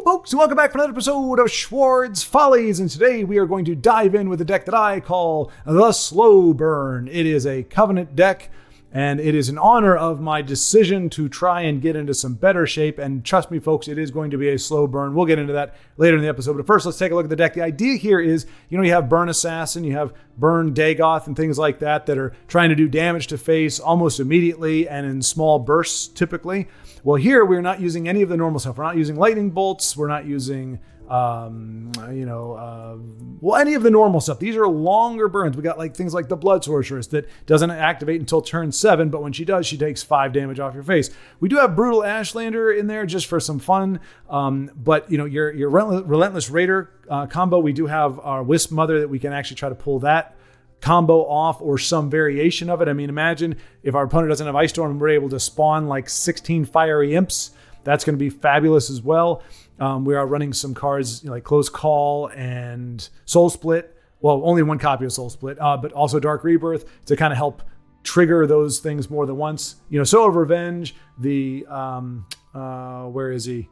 folks, and welcome back for another episode of Schwaaard's Follies, and today we are going to dive in with a deck that I call the Slow Burn. It is a Covenant deck, and it is in honor of my decision to try and get into some better shape, and trust me folks, it is going to be a slow burn. We'll get into that later in the episode, but first let's take a look at the deck. The idea here is, you have Burn Assassin, you have Burn Dagoth and things like that are trying to do damage to face almost immediately and in small bursts typically. Well, here we're not using any of the normal stuff. We're not using lightning bolts. We're not using, any of the normal stuff. These are longer burns. We got things like the Blood Sorceress that doesn't activate until turn 7, but when she does, she takes 5 damage off your face. We do have Brutal Ashlander in there just for some fun, but your Relentless Raider combo, we do have our Wisp Mother that we can actually try to pull that combo off or some variation of it. I mean, imagine if our opponent doesn't have Ice Storm and we're able to spawn 16 Fiery Imps. That's going to be fabulous as well. We are running some cards like Close Call and Soul Split. Well, only one copy of Soul Split, but also Dark Rebirth to kind of help trigger those things more than once. Soul of Revenge, the where is he?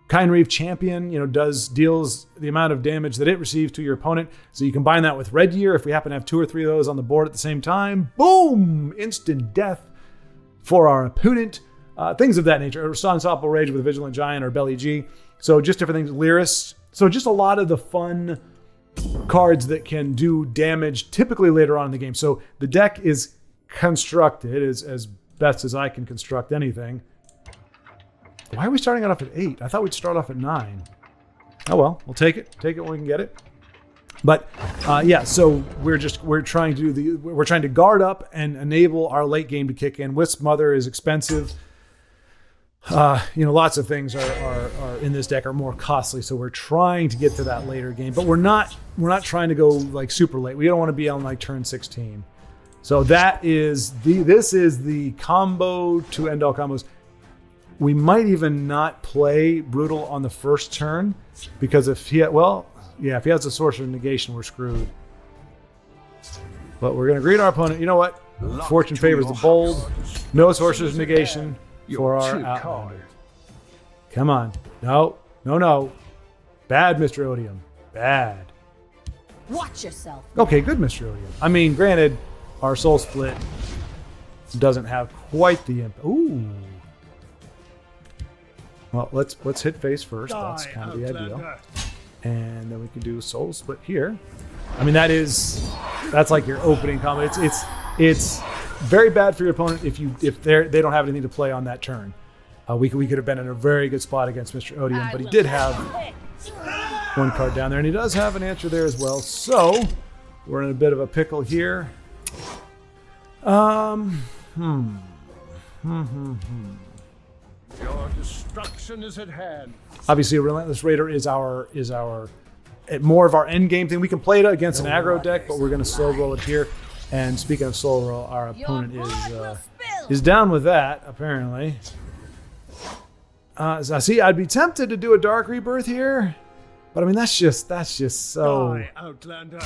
Kind Reef Champion, deals the amount of damage that it receives to your opponent. So you combine that with Red Year. If we happen to have 2 or 3 of those on the board at the same time, boom, instant death for our opponent. Things of that nature. Unstoppable Rage with a Vigilant Giant or Belly G. So just different things. Lyris. So just a lot of the fun cards that can do damage typically later on in the game. So the deck is constructed as best as I can construct anything. Why are we starting it off at 8? I thought we'd start off at 9. Oh well, we'll take it. Take it when we can get it. But so we're trying to guard up and enable our late game to kick in. Wisp Mother is expensive. Lots of things are in this deck are more costly, so we're trying to get to that later game. But we're not trying to go super late. We don't want to be on turn 16. So this is the combo to end all combos. We might even not play Brutal on the first turn because if he has the Sorcerer Negation, we're screwed. But we're going to greet our opponent. You know what? Fortune favors the bold. No Sorcerer's Negation for our Outlander. Come on. No. Bad, Mr. Odium. Bad. Watch yourself. Okay, good, Mr. Odium. I mean, granted, our Soul Split doesn't have quite the imp. Ooh. Well, let's hit face first. That's kind of the ideal. And then we can do Soul Split here. I mean, that's like your opening combo. It's very bad for your opponent if they don't have anything to play on that turn. We could have been in a very good spot against Mr. Odium, but he did have one card down there, and he does have an answer there as well. So we're in a bit of a pickle here. Your destruction is at hand. Obviously, a Relentless Raider is more of our end game thing. We can play it against an aggro deck, but we're going to slow roll it here. And speaking of slow roll, our opponent is down with that apparently. See, I'd be tempted to do a Dark Rebirth here, but I mean that's just so. Die, Outlander.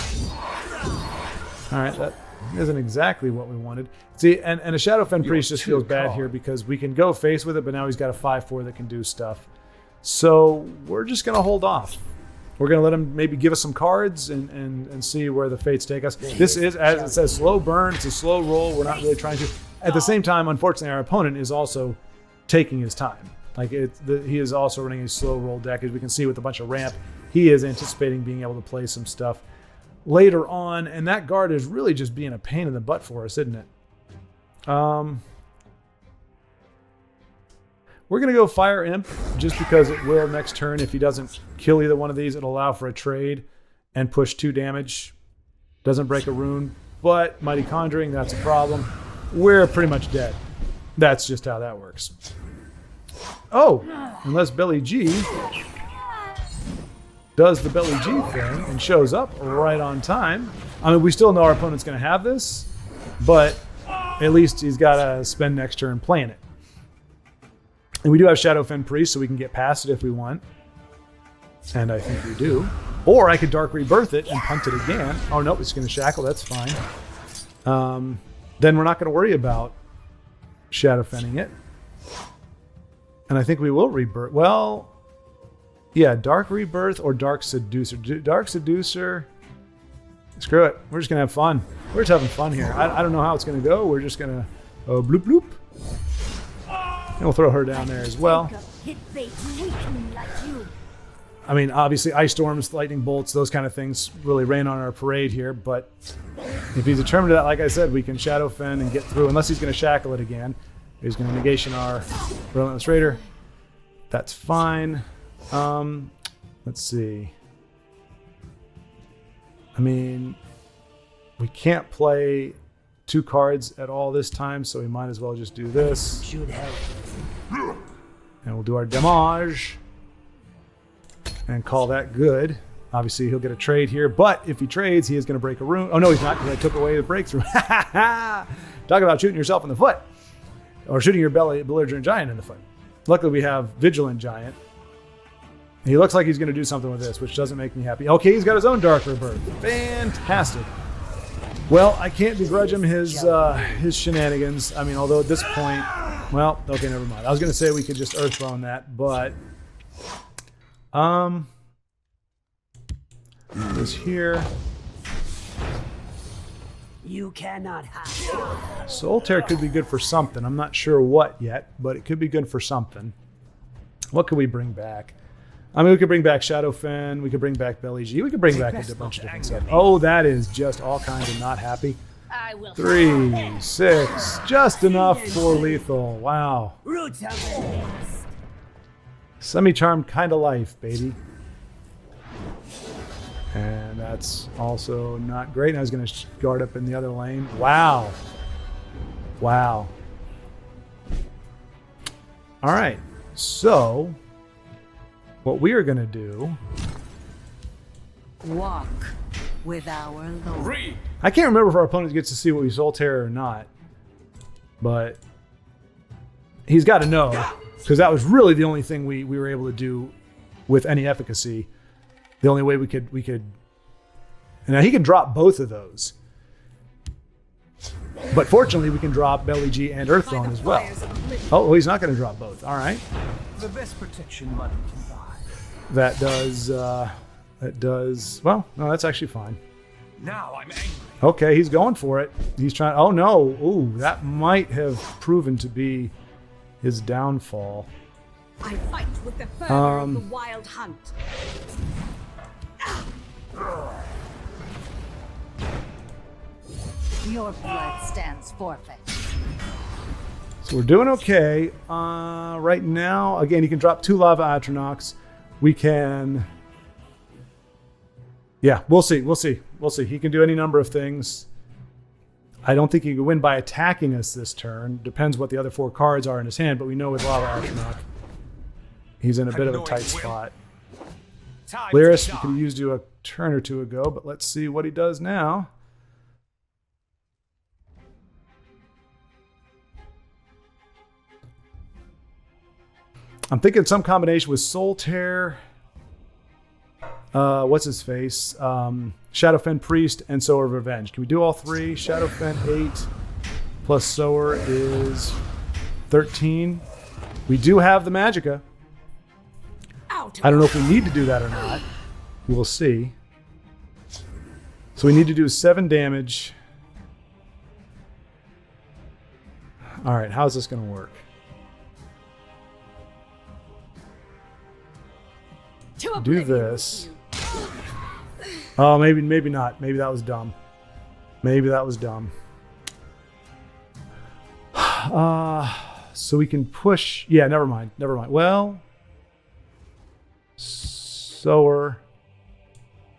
All right, that isn't exactly what we wanted. See, and a Shadowfen Priest just feels bad here because we can go face with it, but now he's got a 5/4 that can do stuff. So we're just going to hold off. We're going to let him maybe give us some cards and see where the fates take us. This is, as it says, slow burn. It's a slow roll. We're not really trying to. At the same time, unfortunately, our opponent is also taking his time. He is also running a slow roll deck. As we can see with a bunch of ramp, he is anticipating being able to play some stuff later on, and that guard is really just being a pain in the butt for us, isn't it? We're going to go Fire Imp just because it will next turn. If he doesn't kill either one of these, it'll allow for a trade and push 2 damage. Doesn't break a rune, but Mighty Conjuring, that's a problem. We're pretty much dead. That's just how that works. Oh, unless Belly G does the Belly G thing and shows up right on time. I mean, we still know our opponent's going to have this, but at least he's got to spend next turn playing it. And we do have Shadowfen Priest, so we can get past it if we want. And I think we do. Or I could Dark Rebirth it and punt it again. Oh, no, it's going to Shackle. That's fine. Then we're not going to worry about Shadowfenning it. And I think we will Rebirth. Well, Yeah, Dark Rebirth or Dark Seducer. Dark Seducer. Screw it. We're just going to have fun. We're just having fun here. I don't know how it's going to go. We're just going to bloop bloop. And we'll throw her down there as well. I mean, obviously, ice storms, lightning bolts, those kind of things really rain on our parade here. But if he's determined to that, like I said, we can Shadow Fen and get through. Unless he's going to shackle it again. He's going to negation our Relentless Raider. That's fine. Let's see. I mean, we can't play 2 cards at all this time, so we might as well just do this. Should help. And we'll do our damage. And call that good. Obviously, he'll get a trade here, but if he trades, he is going to break a rune. Oh, no, he's not, because I took away the breakthrough. Talk about shooting yourself in the foot. Or shooting your belligerent giant in the foot. Luckily, we have Vigilant Giant. He looks like he's going to do something with this, which doesn't make me happy. Okay, he's got his own Dark Rebirth. Fantastic. Well, I can't begrudge him his shenanigans. I mean, although at this point, well, okay, never mind. I was going to say we could just Earthbone that, but this here. You cannot hide. Soul Tear could be good for something. I'm not sure what yet, but it could be good for something. What could we bring back? I mean, we could bring back Shadow Fen. We could bring back Belly G. We could bring back a bunch of different stuff. Oh, that is just all kinds of not happy. 3, 6, just enough for lethal. Wow. Roots have been lost. Semi-charmed kind of life, baby. And that's also not great. And I was going to guard up in the other lane. Wow. Wow. All right. So what we are going to do... Walk with our Lord. I can't remember if our opponent gets to see what we Soul Terror or not. But he's got to know. Because that was really the only thing we were able to do with any efficacy. The only way we could... And now he can drop both of those. But fortunately, we can drop Belly G and Earthbone as well. Oh, he's not going to drop both. All right. The best protection money can buy. That does... Well, no, that's actually fine. Now I'm angry. Okay, he's going for it. He's trying... Oh, no. Ooh, that might have proven to be his downfall. I fight with the fervor of the wild hunt. Your blood stands forfeit. So we're doing okay. Right now, again, he can drop 2 Lava Atronox. We can... Yeah, we'll see. We'll see. We'll see. He can do any number of things. I don't think he can win by attacking us this turn. Depends what the other 4 cards are in his hand, but we know with Lava Atronox, he's in a bit of a tight spot. Lyris, we could have used you a turn or 2 ago, but let's see what he does now. I'm thinking some combination with Soul Tear. What's his face? Shadowfen Priest and Sower of Revenge. Can we do all 3? Shadowfen 8 plus Sower is 13. We do have the Magicka. I don't know if we need to do that or not. We'll see. So we need to do 7 damage. All right, how's this going to work? Do this. Oh, maybe not. Maybe that was dumb. Maybe that was dumb. So we can push. Yeah, never mind. Never mind. Well, Sower.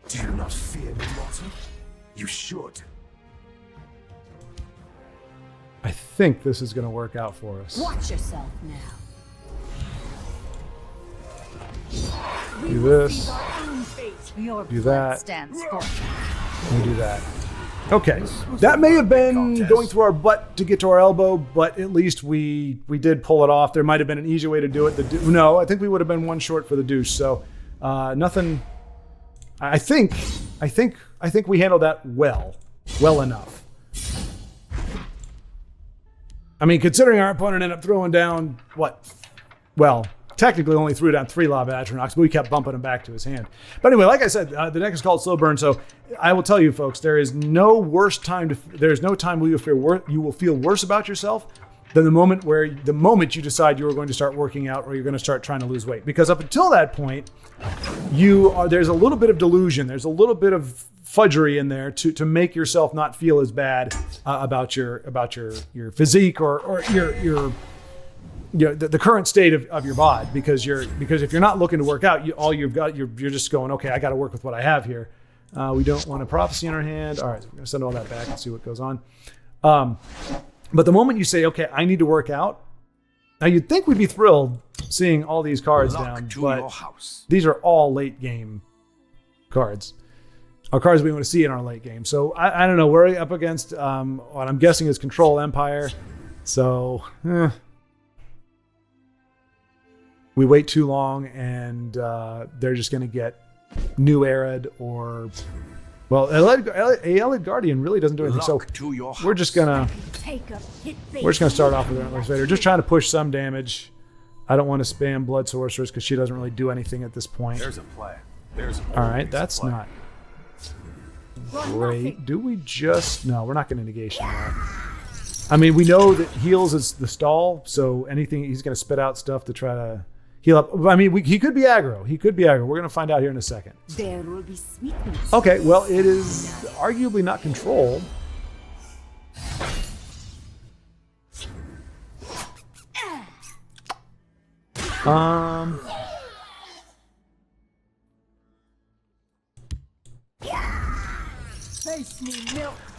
Do you not fear me, mortal? You should. I think this is going to work out for us. Watch yourself now. Do this. Your Do blood that. stands forfeit. We do that. Okay, that may have been going through our butt to get to our elbow, but at least we did pull it off. There might have been an easier way to do it. No, I think we would have been 1 short for the douche. So nothing. I think we handled that well enough. I mean, considering our opponent ended up throwing down what? Well, technically only threw down 3 Lava Atronachs, but we kept bumping him back to his hand. But anyway, like I said, the deck is called Slow Burn, so I will tell you folks, there's no time where you will feel worse about yourself than the moment you decide you are going to start working out or you're going to start trying to lose weight. Because up until that point, there's a little bit of delusion, there's a little bit of fudgery in there to make yourself not feel as bad about your physique or your the current state of your bod, because if you're not looking to work out, you're just going, okay, I got to work with what I have here. We don't want a prophecy in our hand. All right, we're gonna send all that back and see what goes on. But the moment you say, okay, I need to work out, now you'd think we'd be thrilled seeing all these cards down, but these are all late game cards. Our cards we want to see in our late game. So I don't know. We're up against what I'm guessing is Control Empire. So we wait too long, and they're just going to get New Arid or, well, Aelid Guardian really doesn't do anything. So we're just gonna start off with Relentless Raider, just trying to push some damage. I don't want to spam Blood Sorceress because she doesn't really do anything at this point. There's a play. All right, that's not great. Do we just... No, we're not going to negation that. I mean, we know that heals is the stall, so anything he's going to spit out stuff to try to heal up. I mean, he could be aggro. We're going to find out here in a second. There will be sweetness. Okay, well, it is arguably not control.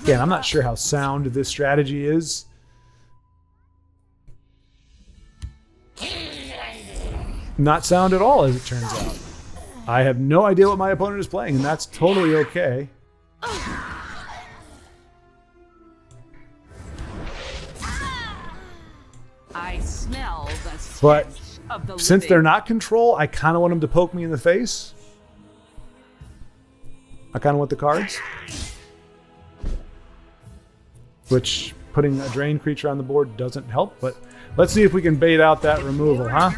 Again, I'm not sure how sound this strategy is. Not sound at all, as it turns out. I have no idea what my opponent is playing, and that's totally okay. I smell the stench But of the since living. they're not control, I kind of want them to poke me in the face. I kind of want the cards. Which, putting a drain creature on the board doesn't help, but let's see if we can bait out that removal, huh?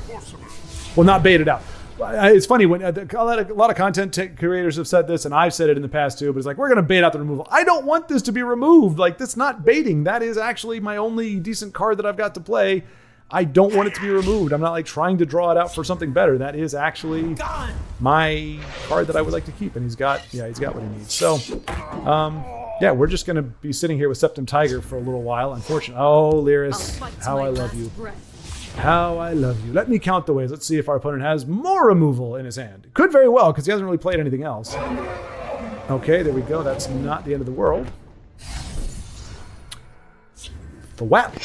Well, not bait it out. It's funny, when a lot of content creators have said this, and I've said it in the past too, but it's like, we're going to bait out the removal. I don't want this to be removed. Like, that's not baiting. That is actually my only decent card that I've got to play. I don't want it to be removed. I'm not like trying to draw it out for something better. That is actually my card that I would like to keep, and he's got what he needs. So, yeah, we're just going to be sitting here with Septum Tiger for a little while, unfortunately. Oh, Lyris, how I love you. How I love you. Let me count the ways. Let's see if our opponent has more removal in his hand. Could very well, because he hasn't really played anything else. Okay, there we go. That's not the end of the world. The whap.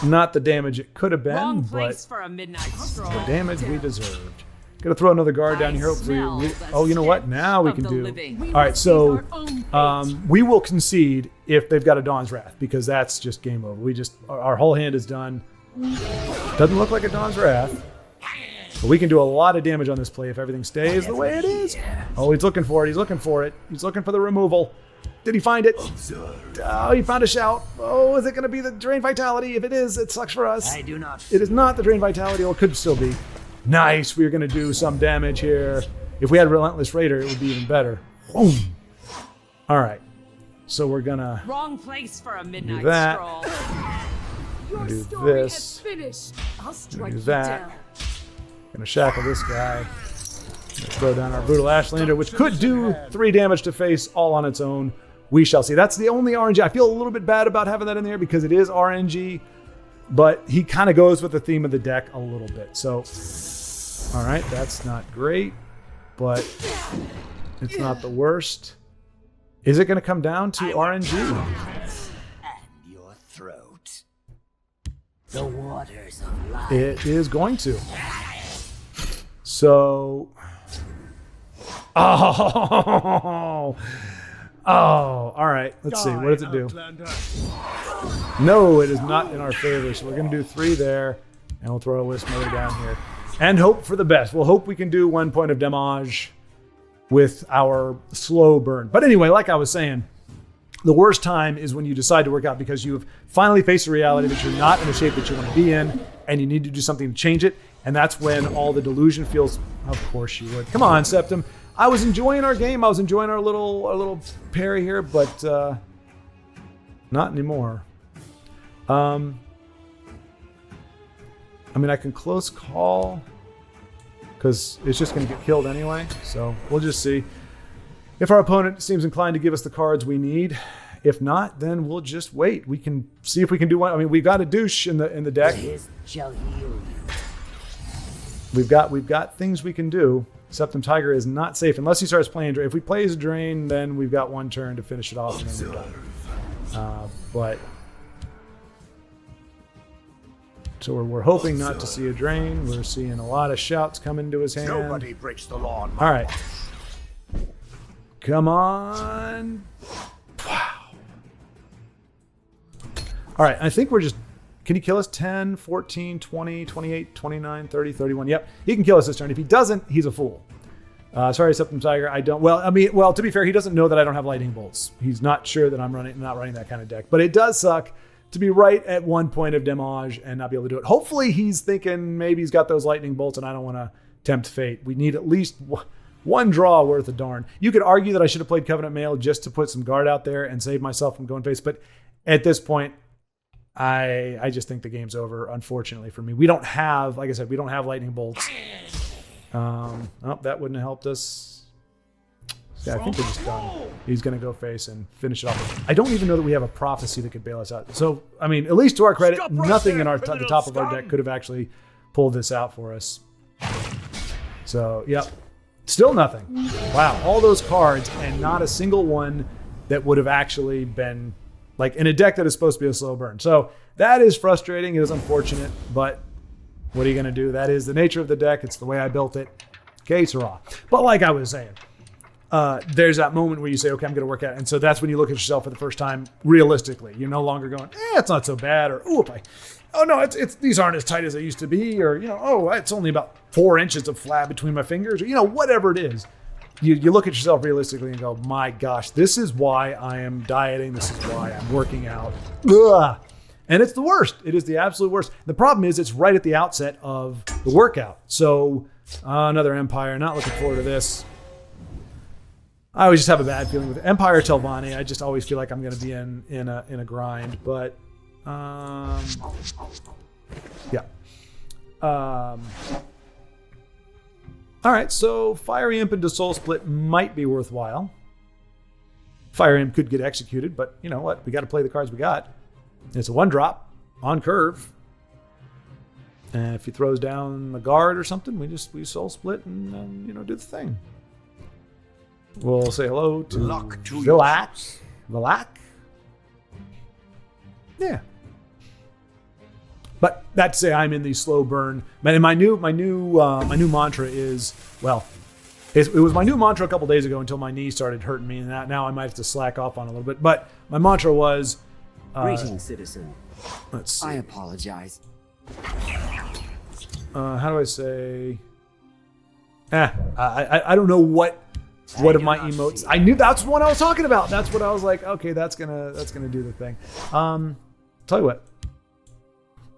Not the damage it could have been, Wrong but place for a midnight stroll. the damage we deserved. Gonna throw another guard down here. Hopefully, oh, you know what? Now we can do. All right, so we will concede if they've got a Dawn's Wrath, because that's just game over. Our whole hand is done. Doesn't look like a Dawn's Wrath, but we can do a lot of damage on this play if everything stays the way it is. Oh, he's looking for it. He's looking for it. He's looking for the removal. Did he find it? Oh, he found a shout. Oh, is it going to be the Drain Vitality? If it is, it sucks for us. I do not. It is not the Drain Vitality, or it could still be. Nice. We're going to do some damage here. If we had Relentless Raider, it would be even better. Boom. All right. So we're going to Wrong place for a midnight that. stroll. Your do story this. has finished. I'll strike do you that. down. Going to shackle this guy. Gonna throw down our Brutal Ashlander, which could do 3 damage to face all on its own. We shall see. That's the only RNG. I feel a little bit bad about having that in there because it is RNG, but he kind of goes with the theme of the deck a little bit. So, all right, that's not great, but it's not the worst. Is it going to come down to RNG? And your throat. The waters of life. It is going to. So, oh, all right. Let's see. What does it do? No, it is not in our favor. So we're going to do 3 there, and we'll throw a Wisp Motor down here. And hope for the best. We'll hope we can do 1 point of damage with our slow burn. But anyway, like I was saying, the worst time is when you decide to work out because you've finally faced the reality that you're not in the shape that you want to be in, and you need to do something to change it. And that's when all the delusion feels, of course you would. Come on, Septim. I was enjoying our game. I was enjoying our little parry here, but not anymore. I mean, I can close call because it's just going to get killed anyway. So we'll just see. If our opponent seems inclined to give us the cards we need, if not, then we'll just wait. We can see if we can do one. I mean, we've got a douche in the deck. We've got things we can do. Septim Tiger is not safe unless he starts playing. If we play as a drain, then we've got one turn to finish it off, and then we're done. But so we're hoping not to see a drain. We're seeing a lot of shouts come into his hand. Nobody breaks the law. All right, come on. Wow. All right, I think we're just. Can he kill us 10, 14, 20, 28, 29, 30, 31? Yep, he can kill us this turn. If he doesn't, he's a fool. Sorry, Septim Tiger. I don't. Well, to be fair, he doesn't know that I don't have lightning bolts. He's not sure that I'm not running that kind of deck. But it does suck to be right at one point of damage and not be able to do it. Hopefully, he's thinking maybe he's got those lightning bolts and I don't want to tempt fate. We need at least one draw worth of darn. You could argue that I should have played Covenant Mail just to put some guard out there and save myself from going face. But at this point, I just think the game's over, unfortunately for me. We don't have, like I said, we don't have lightning bolts. That wouldn't have helped us. Yeah, I think we're just done. He's going to go face and finish it off. I don't even know that we have a prophecy that could bail us out. So, I mean, at least to our credit, nothing in the top of our deck could have actually pulled this out for us. So, yep. Still nothing. Wow, all those cards and not a single one that would have actually been like in a deck that is supposed to be a slow burn. So that is frustrating. It is unfortunate, but what are you going to do? That is the nature of the deck. It's the way I built it. Que sera. But like I was saying, there's that moment where you say, okay, I'm going to work out. And so that's when you look at yourself for the first time realistically. You're no longer going, it's not so bad. Or, oh no, it's these aren't as tight as they used to be. Or, it's only about 4 inches of flab between my fingers. Or, whatever it is. You look at yourself realistically and go, my gosh, this is why I am dieting. This is why I'm working out. Ugh. And it's the worst. It is the absolute worst. The problem is it's right at the outset of the workout. So another Empire. Not looking forward to this. I always just have a bad feeling with Empire Telvanni. I just always feel like I'm going to be in a grind. But yeah. All right, so Fiery Imp into Soul Split might be worthwhile. Fire Imp could get executed, but you know what? We got to play the cards we got. It's a 1-drop on curve. And if he throws down the guard or something, we Soul Split and do the thing. We'll say hello to Villac. Villac? Yeah. But that to say, I'm in the slow burn. And my new mantra is, it was my new mantra a couple days ago until my knee started hurting me, and now I might have to slack off on a little bit. But my mantra was, Greetings, citizen. Let's see. I apologize. How do I say? I don't know what of my emotes. I knew that's the one I was talking about. That's what I was like. Okay, that's gonna do the thing. Tell you what.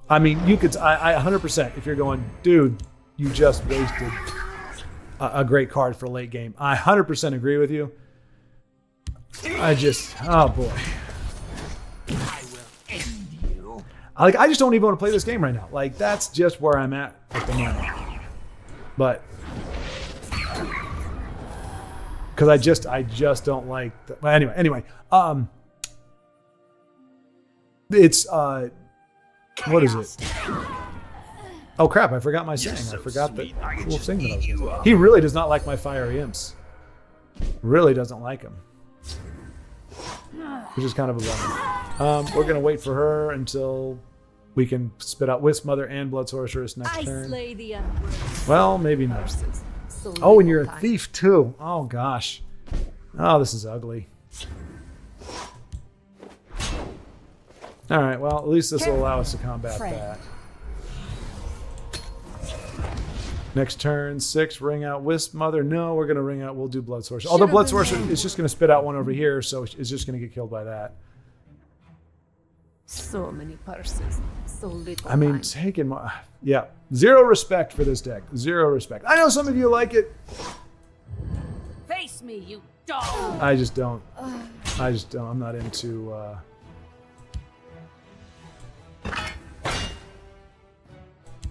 I mean, you could. I 100%. If you're going, dude, you just wasted a great card for late game. I 100% agree with you. Oh boy. I will end you. I just don't even want to play this game right now. Like that's just where I'm at the moment. But because I just don't like. Anyway. It's what is it? Oh crap! I forgot my saying. I forgot the cool thing that I was going to say. He really does not like my fiery imps. Really doesn't like him. Which is kind of a bummer. We're gonna wait for her until we can spit out Wisp Mother and Blood Sorceress next turn. Slay the Emperor. Well, maybe not. Oh, and you're a thief too. Oh gosh. Oh, this is ugly. All right. Well, at least this will allow us to combat that. Next turn, 6, ring out Wisp Mother. No, we're gonna ring out. We'll do Blood Sorcerer. Although Blood Sorcerer is just gonna spit out one over here, so it's just gonna get killed by that. So many purses, So little. I mean, taking my... Yeah, zero respect for this deck. Zero respect. I know some of you like it. Face me, you dog. I just don't. I'm not into...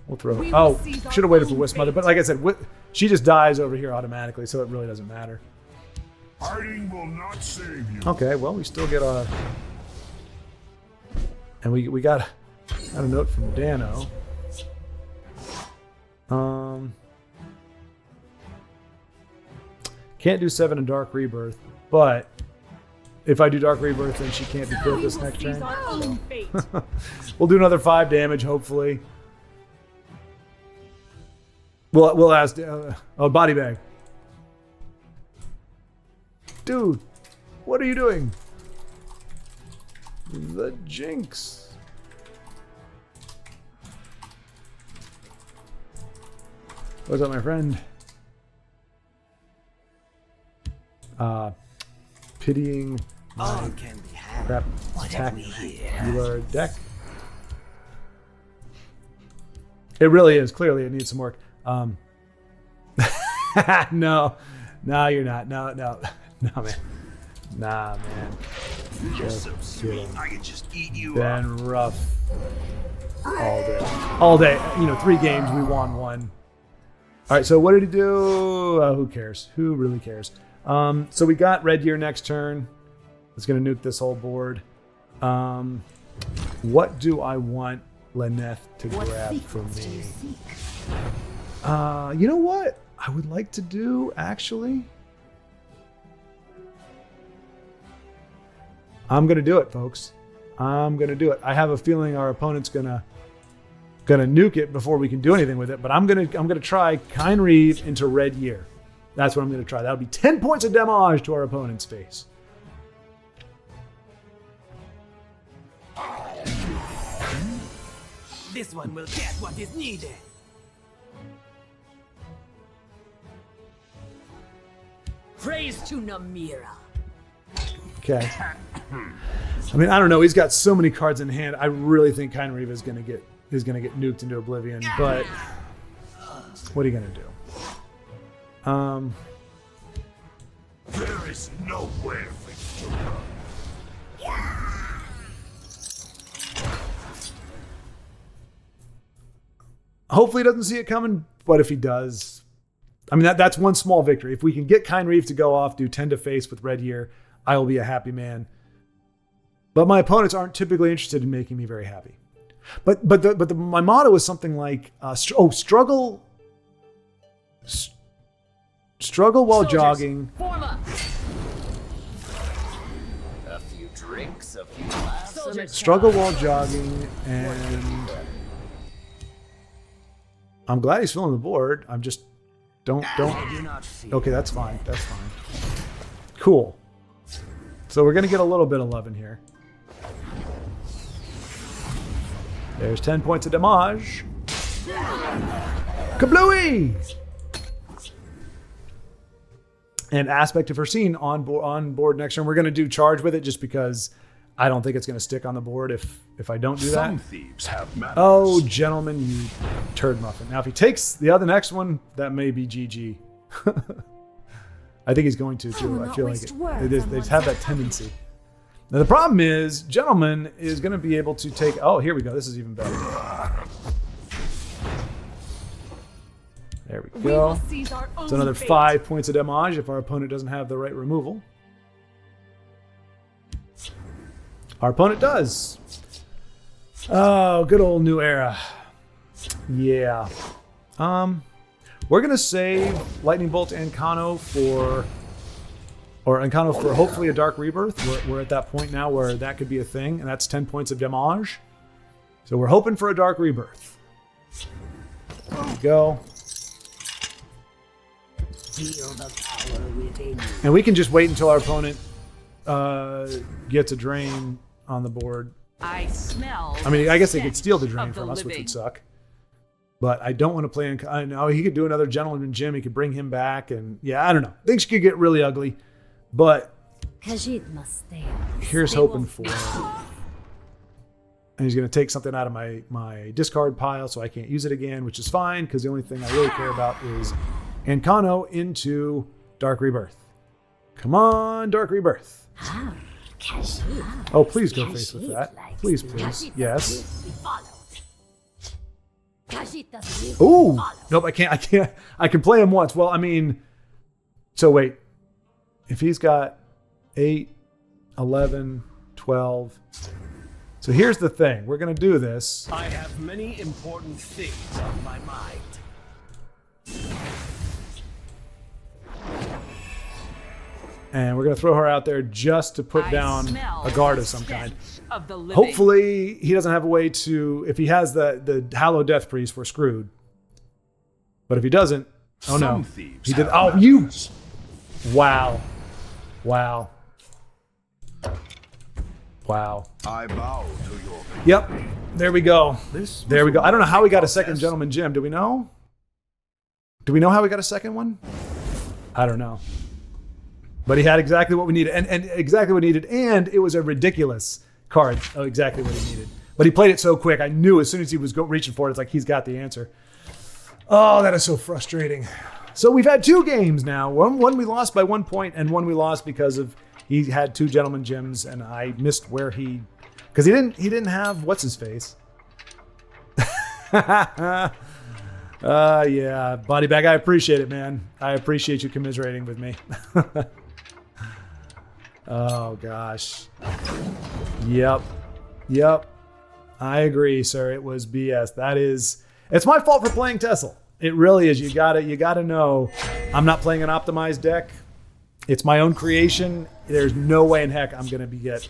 We'll throw... We will Oh, seize our should have waited for own Wisp Mother. fate. But like I said, she just dies over here automatically, so it really doesn't matter. Hiding will not save you. Okay, well, we still get our... And we got a note from Dano. Can't do 7 in Dark Rebirth, but if I do Dark Rebirth, then she can't be killed this next Seize turn. our own fate. We'll do another 5 damage, hopefully. We'll ask... oh, body bag. Dude, what are you doing? The Jinx. What's up, my friend? Pitying my All can be had. crap What have we here? spectacular deck. It really is. Clearly, it needs some work. No, you're not. No, man. Nah, man. You're so sweet. I could just eat you up. Been rough all day. You know, 3 games, we won 1. All right, so what did he do? Who cares? Who really cares? So we got Red Deer next turn. It's going to nuke this whole board. What do I want Lyneth to grab from me? You know what? I would like to do, actually. I'm going to do it, folks. I'm going to do it. I have a feeling our opponent's going to nuke it before we can do anything with it, but I'm going to try Kind Reeve into Red Year. That's what I'm going to try. That'll be 10 points of damage to our opponent's face. This one will get what is needed. Praise to Namira. Okay. I mean, I don't know. He's got so many cards in hand. I really think Kind Reeve is going to get nuked into oblivion. But what are you going to do? There is nowhere for you to run. Hopefully, he doesn't see it coming. But if he does, I mean, that's one small victory. If we can get Kind Reeve to go off, do 10 to face with Red Year, I will be a happy man. But my opponents aren't typically interested in making me very happy. But my motto is something like, struggle while Soldiers, jogging. Form up. A few drinks, a few laughs. Soldiers, Struggle while jogging, and I'm glad he's filling the board. I'm just don't. Do not fear. Okay, that's fine. That's fine. Cool. So we're gonna get a little bit of love in here. There's 10 points of damage. Kablooey! And Aspect of Foreseen on board next turn. We're going to do Charge with it just because I don't think it's going to stick on the board if I don't do that. Some thieves have manners. Oh, gentlemen, you turd muffin. Now, if he takes the next one, that may be GG. I think he's going to, too. will I not feel like waste words they on just have that tendency. Now, the problem is, Gentleman is going to be able to take... Oh, here we go. This is even better. There we We go. will seize our own It's another fate. 5 points of damage if our opponent doesn't have the right removal. Our opponent does. Oh, good old New Era. Yeah. We're gonna save Lightning Bolt and Kano for hopefully a Dark Rebirth. We're at that point now where that could be a thing, and that's 10 points of damage. So we're hoping for a Dark Rebirth. There we go. Feel the power within you. And we can just wait until our opponent gets a drain on the board. I smell. I mean, I guess they could stench steal the drain of the from us, which living. would suck. But I don't want to play in... I know he could do another Gentleman Jim. He could bring him back. And yeah, I don't know. Things could get really ugly. But Khajiit must stay. here's They hoping will- for... And he's going to take something out of my discard pile, so I can't use it again, which is fine, because the only thing I really care about is Ancano into Dark Rebirth. Come on, Dark Rebirth. Oh, please go face with that. Please, please. Yes. Ooh. Nope, I can't. I can play him once. Well, I mean, so wait. If he's got 8, 11, 12. So here's the thing. We're going to do this. I have many important things on my mind. And we're going to throw her out there just to put down a guard of some kind. Of the living. Hopefully he doesn't have a way to, if he has the Hallowed Death Priest, we're screwed. But if he doesn't, oh no. He did, oh, you. Wow. Wow. Wow. I bow to your. Yep. There we go. There we go. I don't know how we got a second Gentleman Gem. Do we know? Do we know how we got a second one? I don't know. But he had exactly what we needed, and exactly what we needed, and it was a ridiculous card. Oh, exactly what he needed. But he played it so quick. I knew as soon as he was reaching for it, it's like he's got the answer. Oh, that is so frustrating. So we've had 2 games now. One we lost by 1 point, and one we lost because of he had 2 Gentleman Gems, and I missed where he, because he didn't have what's his face. Yeah, body bag. I appreciate it, man. I appreciate you commiserating with me. Oh gosh. Yep. I agree, sir. It was BS. It's my fault for playing TESL. It really is. You gotta know I'm not playing an optimized deck. It's my own creation. There's no way in heck I'm gonna get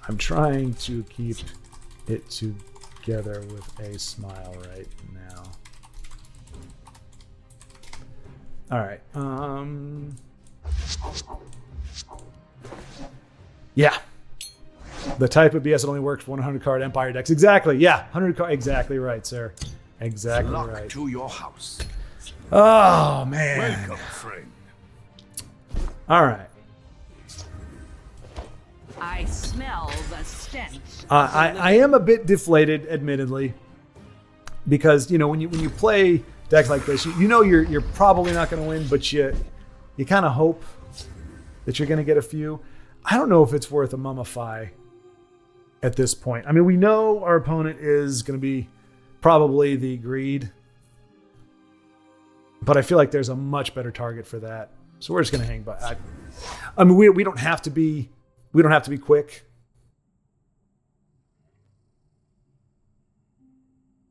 I'm trying to keep it together with a smile right now. All right. Yeah. The type of BS that only works for 100 card Empire decks. Exactly. Yeah. 100 card. Exactly right, sir. Exactly Luck right. to your house. Oh, man. Welcome, friend. All right. I smell the stench. I am a bit deflated, admittedly, because you know when you play decks like this, you know you're probably not going to win, but you kind of hope that you're going to get a few. I don't know if it's worth a mummify at this point. I mean, we know our opponent is going to be probably the greed, but I feel like there's a much better target for that. So we're just going to hang by. I mean, we don't have to be. We don't have to be quick.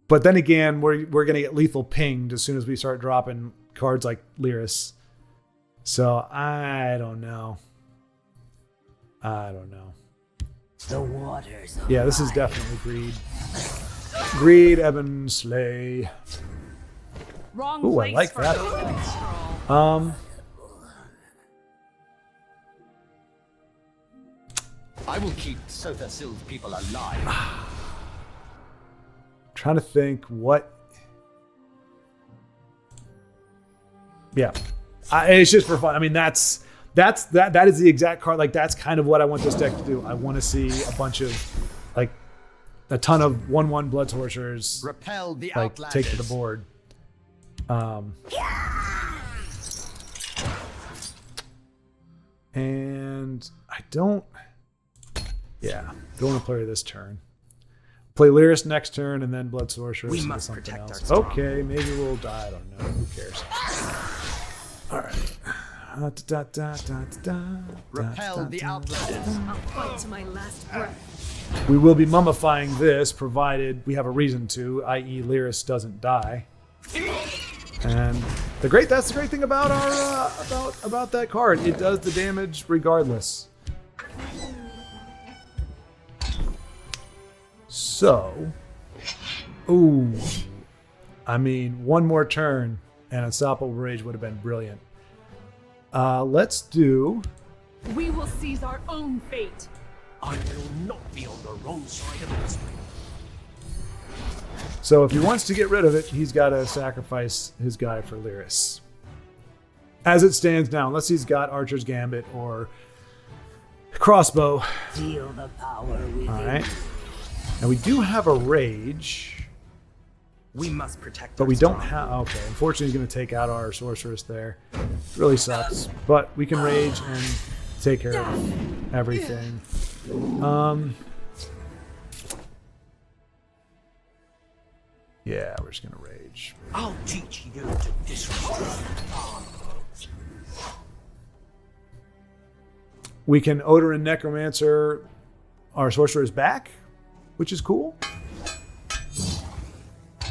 But then again, we're going to get lethal pinged as soon as we start dropping cards like Lyris. So I don't know. The waters. Yeah, this is definitely greed. Greed, Ebon, Slay. Wrong Ooh, I place like for that. a minstrel. I will keep Sothasil's people alive. Trying to think what. Yeah, it's just for fun. I mean, that is the exact card. Like that's kind of what I want this deck to do. I want to see a bunch of like a ton of 1/1 Blood Torturers Repel the like outlanders. take to the board. And I don't. Yeah, don't want to play this turn. Play Lyris next turn and then Blood Sorceress We into must something protect else. our spawn. Okay, maybe we'll die. I don't know. Who cares? All right. Repel the outlanders. I'll fight to my last breath. We will be mummifying this, provided we have a reason to, i.e., Lyris doesn't die. And that's the great thing about our about that card. It does the damage regardless. So, ooh, I mean, one more turn and Unstoppable Rage would have been brilliant. Let's do. We will seize our own fate. I will not be on the wrong side of history. So if he wants to get rid of it, he's got to sacrifice his guy for Lyris. as it stands now, unless he's got Archer's Gambit or crossbow. Feel the power within. All right. And we do have a rage, We must protect. but our we don't stronghold. have. Okay, unfortunately, he's going to take out our sorceress there. Really sucks, but we can rage and take care of everything. Yeah, we're just going to rage. I'll teach you to disrespect. We can Odor and Necromancer our sorcerers back, which is cool.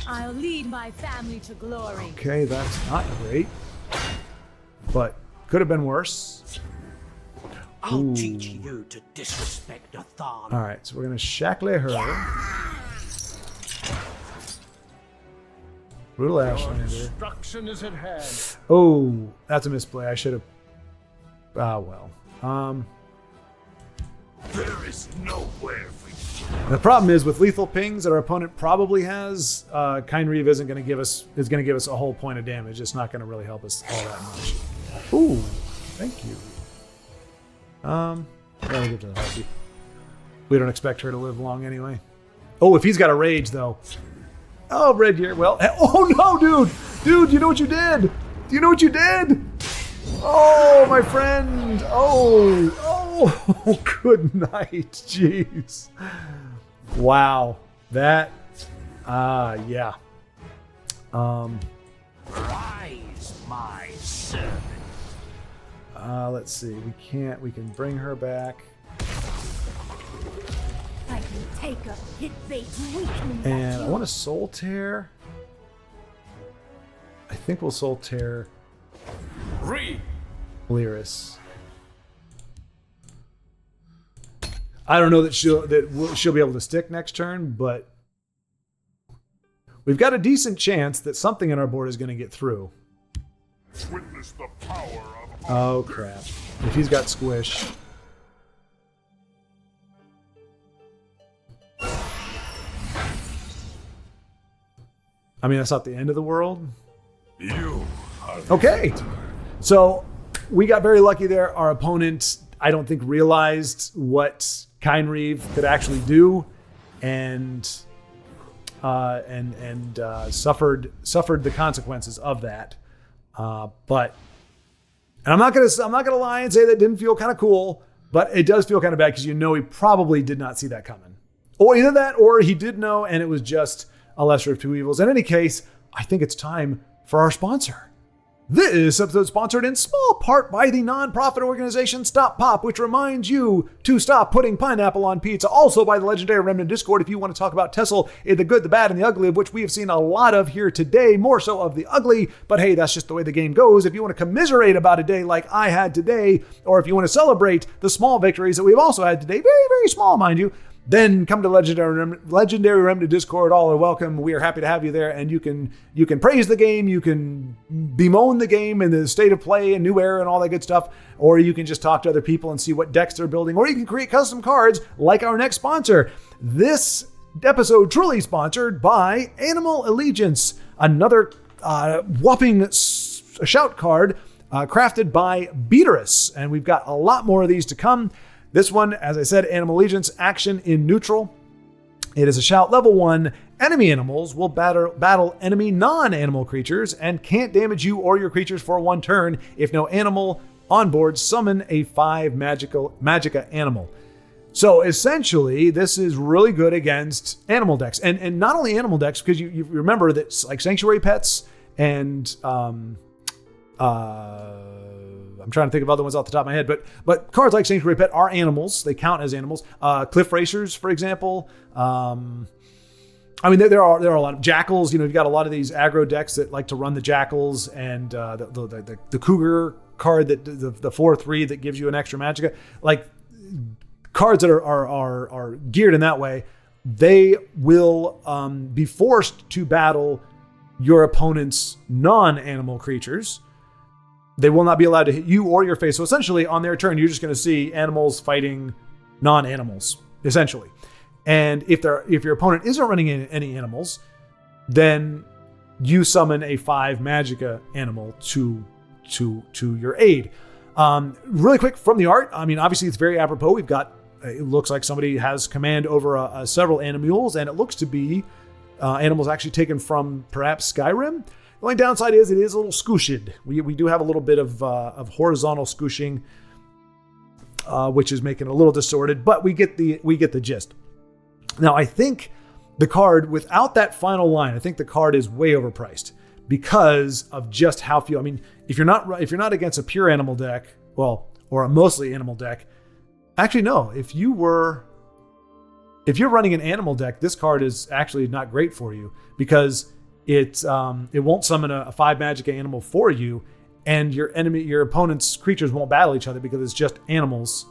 I'll lead my family to glory. Okay, that's not great, but could have been worse. I'll Ooh. teach you to disrespect authority. All right, so we're going to shackle her. Brutal Your Ashlander. destruction is at hand. Oh, that's a misplay. I should have. Ah, well. There is nowhere for you. The problem is with lethal pings that our opponent probably has. Kind Reeve is going to give us a whole point of damage. It's not going to really help us all that much. Ooh, thank you. Yeah, we'll give to the Harpy. We don't expect her to live long anyway. Oh, if he's got a rage though. Oh, Red Gear. Well, oh no, dude! Dude, you know what you did? Do you know what you did? Oh, my friend. Oh, good night. Jeez. Wow. That, yeah. Rise, my servant. Let's see. We can bring her back. I can take a hit bait weakling And at I you. want to Soul Tear. I think we'll Soul Tear Lyris. I don't know that she'll be able to stick next turn, but we've got a decent chance that something in our board is going to get through. Witness the power of Oh crap! If he's got Squish, I mean that's not the end of the world. you. Are the Okay, so we got very lucky there. Our opponent, I don't think, realized what Kind Reeve could actually do, and suffered the consequences of that. But I'm not gonna lie and say that didn't feel kind of cool, but it does feel kind of bad because he probably did not see that coming, or either that, or he did know and it was just a lesser of two evils. In any case, I think it's time for our sponsor. This episode sponsored in small part by the non-profit organization Stop Pop, which reminds you to stop putting pineapple on pizza. Also by the legendary Remnant Discord, if you want to talk about TESL, the good, the bad, and the ugly, of which we have seen a lot of here today, more so of the ugly, but hey, that's just the way the game goes. If you want to commiserate about a day like I had today, or if you want to celebrate the small victories that we've also had today, very, very small, mind you, then come to Legendary Remnant Discord. All are welcome. We are happy to have you there, and you can praise the game, you can bemoan the game and the state of play and new era and all that good stuff, or you can just talk to other people and see what decks they're building, or you can create custom cards like our next sponsor. This episode truly sponsored by Animal Allegiance, another whopping shout card crafted by Beaterus, and we've got a lot more of these to come. This one, as I said, Animal Allegiance, action in neutral. It is a shout. Level 1, enemy animals will battle enemy non-animal creatures and can't damage you or your creatures for one turn. If no animal on board, summon a 5 Magicka animal. So essentially, this is really good against animal decks. And not only animal decks, because you remember that like Sanctuary Pets and I'm trying to think of other ones off the top of my head, but cards like Sanctuary Pet are animals. They count as animals. Cliff Racers, for example. I mean, there are a lot of Jackals. You've got a lot of these aggro decks that like to run the Jackals, and the Cougar card, that the 4/3 that gives you an extra Magicka. Like cards that are geared in that way, they will be forced to battle your opponent's non-animal creatures. They will not be allowed to hit you or your face. So essentially, on their turn, you're just going to see animals fighting non-animals, essentially. And if your opponent isn't running any animals, then you summon a 5 Magicka animal to to your aid. Really quick from the art, I mean, obviously it's very apropos. We've got, it looks like somebody has command over several animals, and it looks to be animals actually taken from perhaps Skyrim. The only downside is it is a little scooshed. We do have a little bit of horizontal scooshing, which is making it a little distorted, but we get the gist. Now, I think the card, without that final line, I think the card is way overpriced because of just how few. I mean, if you're not against a pure animal deck, well, or a mostly animal deck, actually no. If you're running an animal deck, this card is actually not great for you because it won't summon a 5 magic animal for you, and your opponent's creatures won't battle each other because it's just animals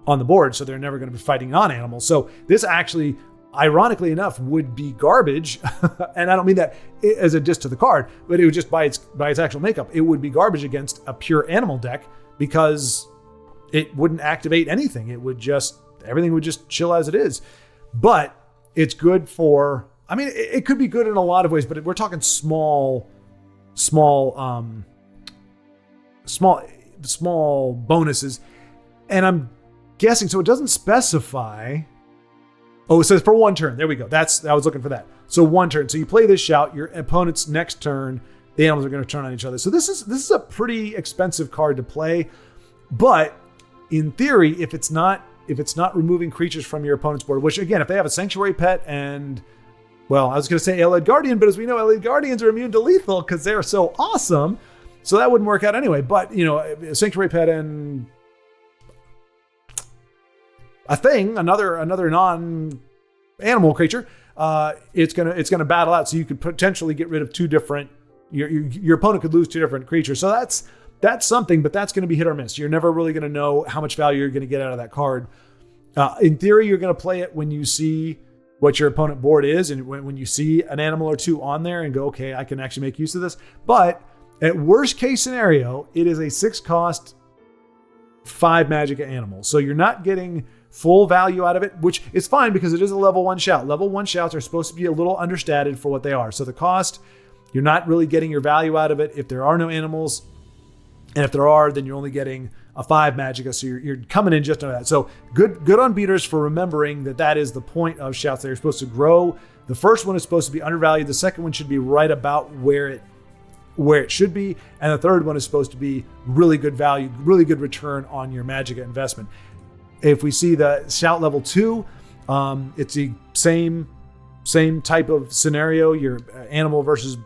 on the board, so they're never going to be fighting on animals. So this actually, ironically enough, would be garbage, and I don't mean that as a diss to the card, but it would just by its actual makeup, it would be garbage against a pure animal deck because it wouldn't activate anything. Everything would just chill as it is. But it's good for, I mean, it could be good in a lot of ways, but we're talking small bonuses. And I'm guessing, so it doesn't specify. Oh, it says for 1 turn. There we go. I was looking for that. So 1 turn. So you play this shout, your opponent's next turn, the animals are going to turn on each other. So this is a pretty expensive card to play. But in theory, if it's not removing creatures from your opponent's board, which again, if they have a sanctuary pet and, well, I was going to say Allied Guardian, but as we know, Allied Guardians are immune to lethal because they're so awesome. So that wouldn't work out anyway. But, you know, a sanctuary pet and a thing, another non-animal creature, it's gonna battle out. So you could potentially get rid of 2 different. Your opponent could lose 2 different creatures. So that's something, but that's going to be hit or miss. You're never really going to know how much value you're going to get out of that card. In theory, you're going to play it when you see what your opponent board is, and when you see an animal or 2 on there, and go, okay, I can actually make use of this. But at worst case scenario, it is a 6 cost 5 magic animal. So you're not getting full value out of it, which is fine because it is a level 1 shout. Level 1 shouts are supposed to be a little understated for what they are. So the cost, you're not really getting your value out of it if there are no animals. And if there are, then you're only getting a 5 magicka. So you're coming in just on that. So good on beaters for remembering that is the point of shouts. They're supposed to grow. The first one is supposed to be undervalued. The second one should be right about where it should be. And the third one is supposed to be really good value, really good return on your magicka investment. If we see the shout level 2, it's the same type of scenario. Your animal versus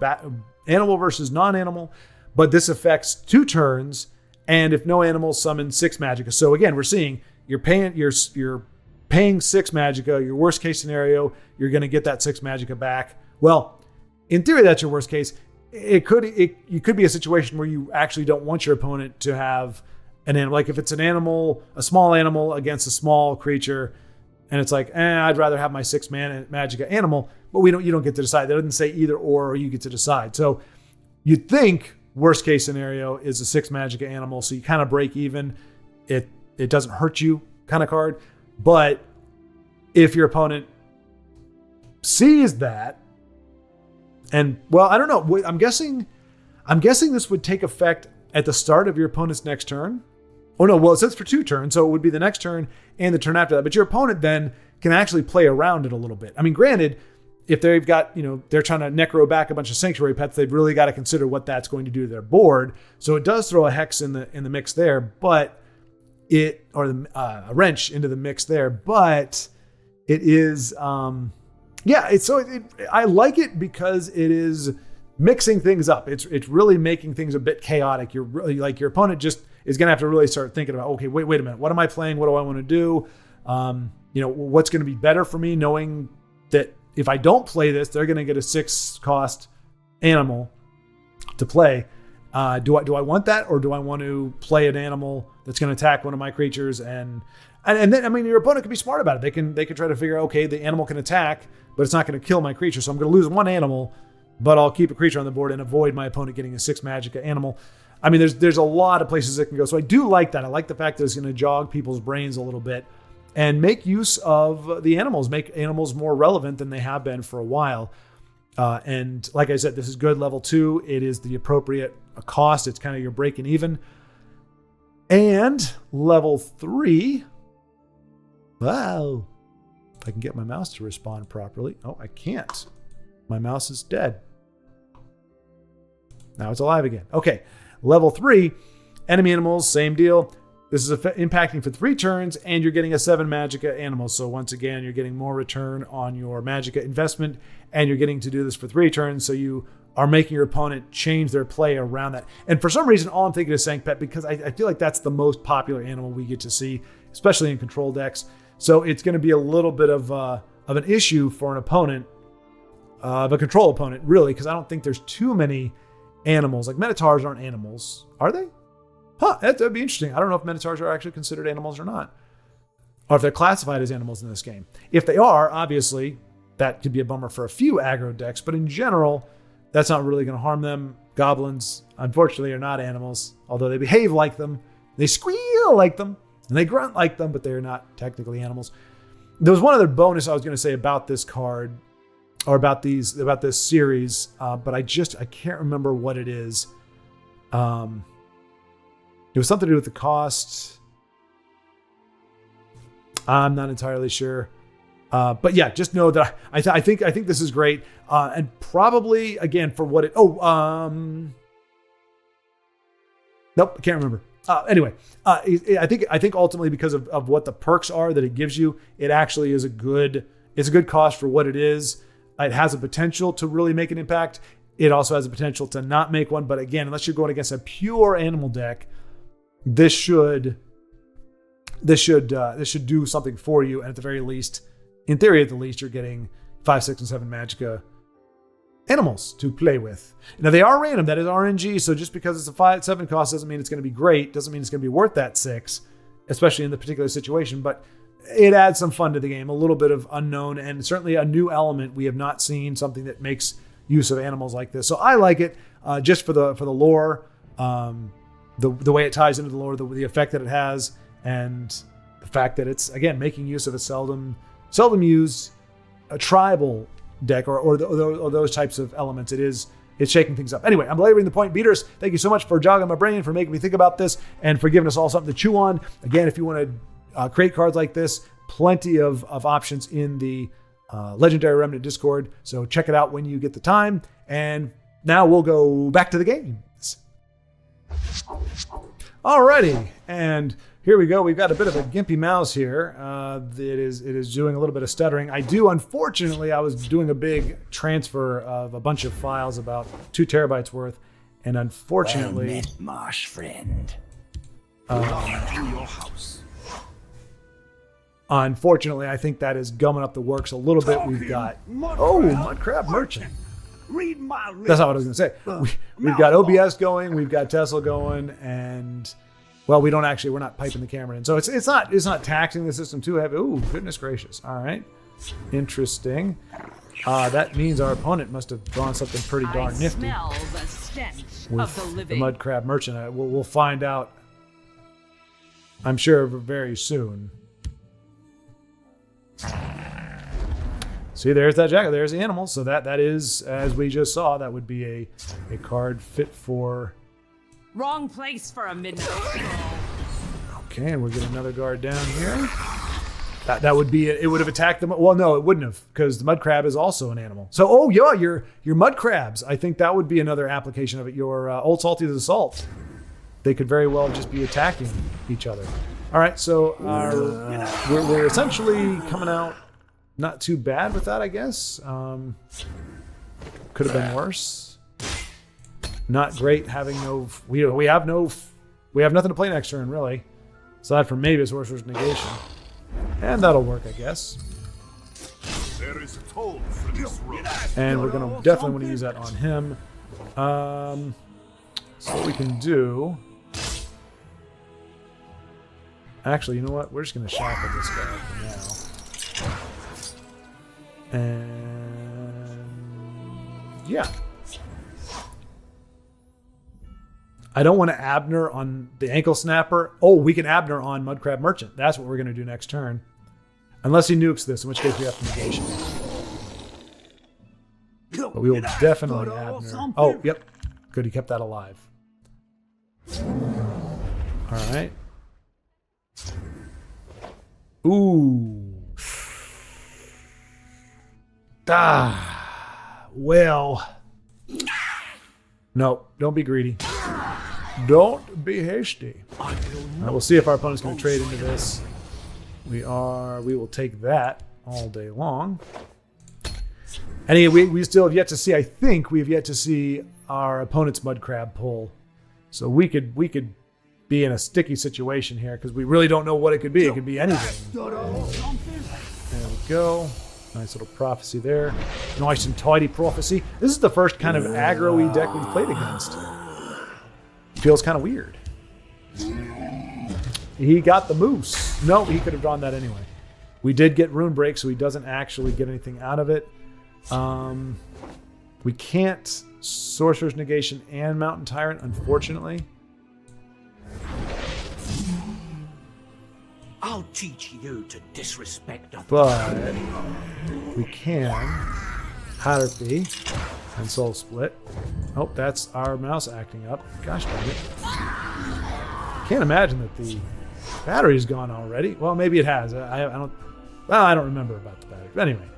non-animal, but this affects 2 turns. And if no animals, summon 6 magicka. So again, we're seeing you're paying 6 magicka. Your worst case scenario, you're going to get that 6 magicka back. Well, in theory, that's your worst case. You could be a situation where you actually don't want your opponent to have an animal. Like if it's a small animal against a small creature, and it's like, I'd rather have my 6 magicka animal, but you don't get to decide. That doesn't say either or you get to decide. So you'd think worst case scenario is a 6 magicka animal, so you kind of break even. It doesn't hurt you kind of card. But if your opponent sees that, and well, I don't know. I'm guessing this would take effect at the start of your opponent's next turn. Oh no, well, it says for 2 turns, so it would be the next turn and the turn after that. But your opponent then can actually play around it a little bit. I mean, granted, if they've got, they're trying to necro back a bunch of sanctuary pets, they've really got to consider what that's going to do to their board. So it does throw a hex in the mix there, but a wrench into the mix there. But it is, I like it because it is mixing things up. It's really making things a bit chaotic. You're really like your opponent just is going to have to really start thinking about, okay, wait a minute, what am I playing? What do I want to do? What's going to be better for me, knowing that if I don't play this, they're going to get a 6 cost animal to play. Do I want that, or do I want to play an animal that's going to attack one of my creatures? And then, I mean, your opponent can be smart about it. They can try to figure out, okay, the animal can attack, but it's not going to kill my creature. So I'm going to lose 1 animal, but I'll keep a creature on the board and avoid my opponent getting a 6 magicka animal. I mean, there's a lot of places it can go. So I do like that. I like the fact that it's going to jog people's brains a little bit and make use of the animals, make animals more relevant than they have been for a while. And like I said, this is good. Level 2, it is the appropriate cost. It's kind of your breaking even. And level 3, wow. If I can get my mouse to respond properly. Oh, I can't. My mouse is dead. Now it's alive again. Okay, level 3, enemy animals, same deal. This is impacting for 3 turns, and you're getting a 7 Magicka animal. So once again, you're getting more return on your Magicka investment, and you're getting to do this for 3 turns. So you are making your opponent change their play around that. And for some reason, all I'm thinking is Sancpet, because I feel like that's the most popular animal we get to see, especially in control decks. So it's going to be a little bit of an issue for an opponent, of a control opponent, really, because I don't think there's too many animals. Like Minotaurs aren't animals, are they? Huh, that'd be interesting. I don't know if Minotaurs are actually considered animals or not, or if they're classified as animals in this game. If they are, obviously, that could be a bummer for a few aggro decks, but in general, that's not really going to harm them. Goblins, unfortunately, are not animals, although they behave like them, they squeal like them, and they grunt like them, but they're not technically animals. There was one other bonus I was going to say about this card, or about this series, but I can't remember what it is. It was something to do with the cost. I'm not entirely sure. But yeah, just know that I think this is great. And probably, again, for what it... nope, I can't remember. Anyway, I think ultimately because of what the perks are that it gives you, it actually is it's a good cost for what it is. It has a potential to really make an impact. It also has a potential to not make one. But again, unless you're going against a pure animal deck, this should do something for you. And at the very least, in theory, at the least, you're getting 5, 6, and 7 Magicka animals to play with. Now, they are random. That is RNG. So just because it's a 5, 7 cost doesn't mean it's going to be great. Doesn't mean it's going to be worth that 6, especially in the particular situation. But it adds some fun to the game, a little bit of unknown, and certainly a new element. We have not seen something that makes use of animals like this. So I like it just for the lore, the way it ties into the lore, the effect that it has, and the fact that it's, again, making use of a seldom used a tribal deck or those types of elements. It's shaking things up. Anyway, I'm belaboring the point. Beaters, thank you so much for jogging my brain, for making me think about this, and for giving us all something to chew on. Again, if you want to create cards like this, plenty of options in the Legendary Remnant Discord. So check it out when you get the time. And now we'll go back to the games. Alrighty, and here we go. We've got a bit of a gimpy mouse here. It is doing a little bit of stuttering. Unfortunately, I was doing a big transfer of a bunch of files, about 2 terabytes worth, and unfortunately, Well met, marsh friend. In your house. Unfortunately, I think that is gumming up the works a little bit. We've got Mudcrab Merchant. Read my lips. That's not what I was going to say. We've got OBS going, we've got TESL going, and well, we're not piping the camera in, so it's not taxing the system too heavy. Ooh, goodness gracious! All right, interesting. That means our opponent must have drawn something pretty darn nifty. Smell the stench with of the living. The Mudcrab Merchant. We'll find out, I'm sure, very soon. See, there's that jacket. There's the animal. So that is, as we just saw, that would be a card fit for... Wrong place for a midnight stroll. Okay, and we'll get another guard down here. That would be it. It would have attacked them. Well, no, it wouldn't have, because the mud crab is also an animal. So, oh yeah, your mud crabs. I think that would be another application of it. Your Old Salty's Assault. They could very well just be attacking each other. All right, so we're essentially coming out not too bad with that, I guess. Could have been worse. Not great having no. We have nothing to play next turn, really, aside from maybe a Sorcerer's Negation, and that'll work, I guess. There is a toll for this road. And we're gonna definitely want to use that on him. So what we can do. Actually, you know what? We're just going to shackle this guy for now. And yeah. I don't want to Abner on the Ankle Snapper. Oh, we can Abner on Mudcrab Merchant. That's what we're going to do next turn. Unless he nukes this, in which case we have to negation. But we will definitely Abner. Oh, yep. Good, he kept that alive. All right. Ooh. Well. No, don't be greedy. Don't be hasty. We'll see if our opponent's going to trade into this. We will take that all day long. And we still have yet to see, I think we have yet to see our opponent's mud crab pull. So we could be in a sticky situation here because we really don't know what it could be. It could be anything. There we go. Nice little prophecy there. Nice and tidy prophecy. This is the first kind of aggro-y deck we've played against. Feels kind of weird. He got the moose. No, he could have drawn that anyway. We did get Rune Break, so he doesn't actually get anything out of it. We can't Sorcerer's Negation and Mountain Tyrant, unfortunately. I'll teach you to disrespect a But we can Harpy and Soul Split. Oh, that's our mouse acting up. Gosh dang it. Can't imagine that the battery's gone already. Well, maybe it has. I don't remember about the battery. But anyway.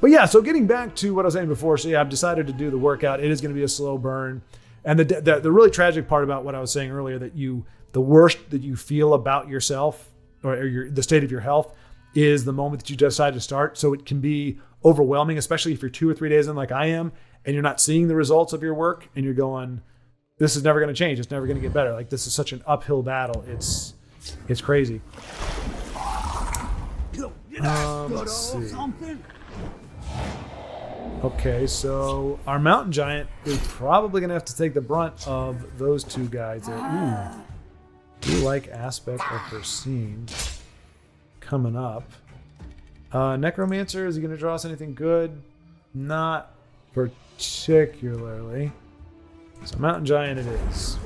But yeah, so getting back to what I was saying before. So yeah, I've decided to do the workout. It is going to be a slow burn. And the really tragic part about what I was saying earlier, that the worst that you feel about yourself or the state of your health is the moment that you decide to start. So it can be overwhelming, especially if you're 2 or 3 days in like I am, and you're not seeing the results of your work, and you're going, this is never going to change. It's never going to get better. Like, this is such an uphill battle. It's crazy. Let's see. Okay, so our Mountain Giant is probably going to have to take the brunt of those two guys there. Ooh. Do like Aspect of Foreseen coming up. Necromancer, is he going to draw us anything good? Not particularly. So Mountain Giant it is.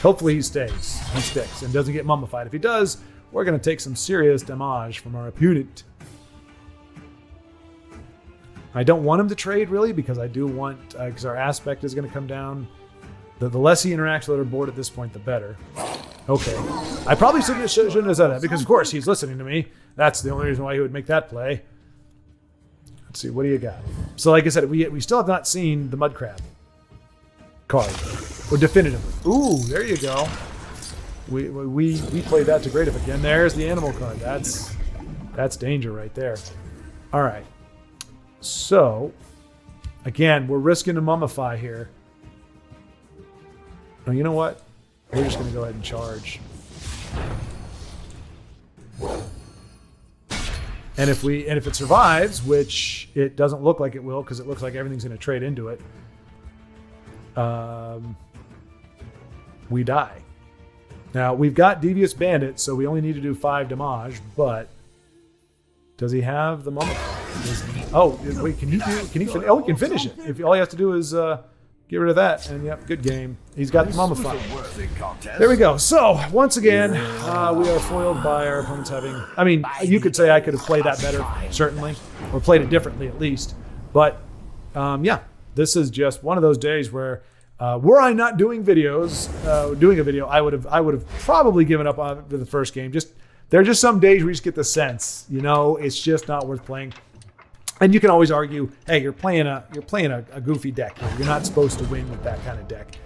Hopefully he stays. He sticks and doesn't get mummified. If he does, we're going to take some serious damage from our opponent. I don't want him to trade, really, because I do want... because our Aspect is going to come down. The less he interacts with our board at this point, the better. Okay. I probably shouldn't have said that, because, of course, he's listening to me. That's the only reason why he would make that play. Let's see, what do you got? So, like I said, we still have not seen the Mud Crab card. Or definitively. Ooh, there you go. We played that to great effect. Again, there's the animal card. That's danger right there. All right. So, again, we're risking a mummify here. Oh, you know what? We're just going to go ahead and charge. And if it survives, which it doesn't look like it will, because it looks like everything's going to trade into it, we die. Now, we've got Devious Bandit, so we only need to do 5 damage, but does he have the mummify? Oh, wait, can he finish? Oh, he can finish it. If all he has to do is get rid of that, and yep, good game. He's got the mummify. There we go. So, once again, we are foiled by our opponents having... I mean, you could say I could have played that better, certainly, or played it differently at least. But, yeah, this is just one of those days where, were I not doing videos, doing a video, I would have probably given up on the first game. There are just some days where you just get the sense, it's just not worth playing. And you can always argue, hey, you're playing a goofy deck. You're not supposed to win with that kind of deck.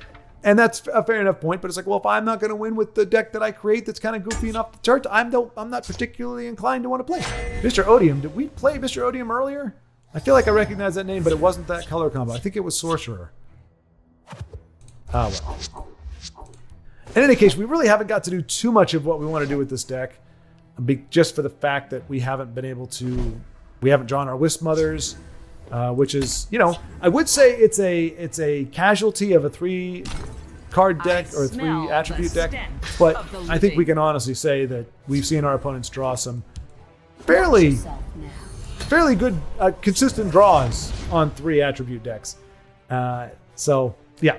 And that's a fair enough point, but it's like, well, if I'm not going to win with the deck that I create that's kind of goofy enough to chart, I'm not particularly inclined to want to play. Mr. Odium, did we play Mr. Odium earlier? I feel like I recognize that name, but it wasn't that color combo. I think it was Sorcerer. Ah, well. In any case, we really haven't got to do too much of what we want to do with this deck, just for the fact that we haven't drawn our Wisp Mothers, which is, I would say it's a casualty of a 3-card deck or a 3-attribute deck, but I think we can honestly say that we've seen our opponents draw some fairly good, consistent draws on 3-attribute decks. So, yeah.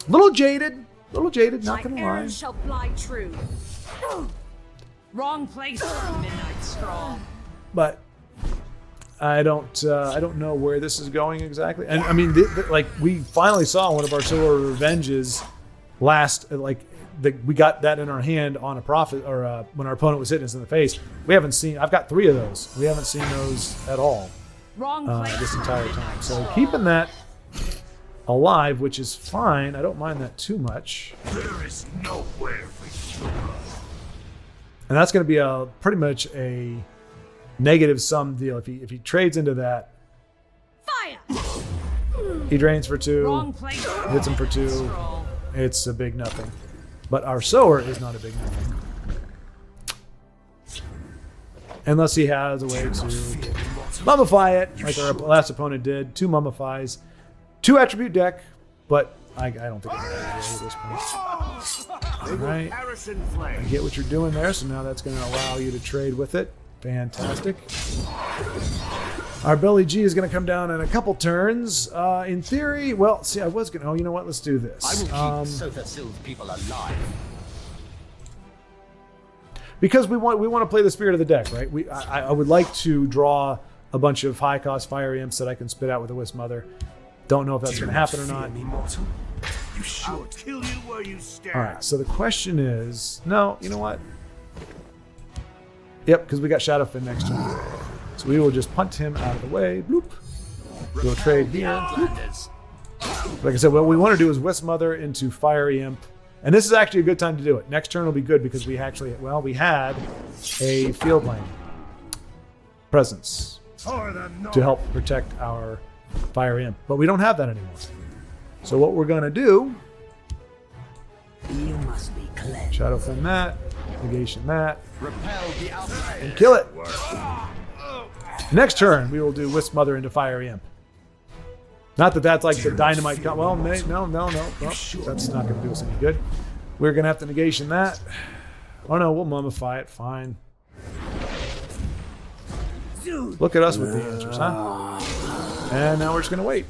A little jaded, not gonna lie. arrows shall fly true. Wrong place for a midnight straw. But I don't know where this is going exactly. And I mean, like we finally saw one of our Silver Revenges last, we got that in our hand on a prophet, or when our opponent was hitting us in the face. We haven't seen. I've got 3 of those. We haven't seen those at all this entire time. So keeping that alive, which is fine. I don't mind that too much. There is nowhere for you. And that's going to be pretty much a negative sum deal. If he trades into that, Fire! he drains for 2, Wrong place. hits him for 2. Scroll. It's a big nothing. But our sower is not a big nothing. Unless he has a way to mummify it, like our last opponent did. 2 mummifies. 2 attribute deck, but I don't think it's at this point. All right. I get what you're doing there, so now that's going to allow you to trade with it. Fantastic. Our Belly G is going to come down in a couple turns. In theory, well, see, I was going to... Oh, you know what? Let's do this. I will keep TESL people alive. Because we want to play the spirit of the deck, right? I would like to draw a bunch of high-cost fire imps that I can spit out with a Wisp Mother. Don't know if that's going to happen or not. You should. I'll kill you where you stand. All right, so the question is... No, you know what? Yep, because we got Shadowfin next turn. So we will just punt him out of the way. Bloop. We'll trade here. Bloop. Like I said, what we want to do is Wisp Mother into Fiery Imp. And this is actually a good time to do it. Next turn will be good because we actually... Well, we had a Field Lane presence to help protect our Fire Imp. But we don't have that anymore. So what we're going to do... You must be cleansed. Shadowfin that. Negation that. Repel the outside. And kill it. Next turn, we will do Wisp Mother into Fiery Imp. Not that that's like the dynamite... Well, no. Well, that's not going to do us any good. We're going to have to negation that. Oh, no, we'll mummify it. Fine. Look at us with the answers, huh? And now we're just going to wait.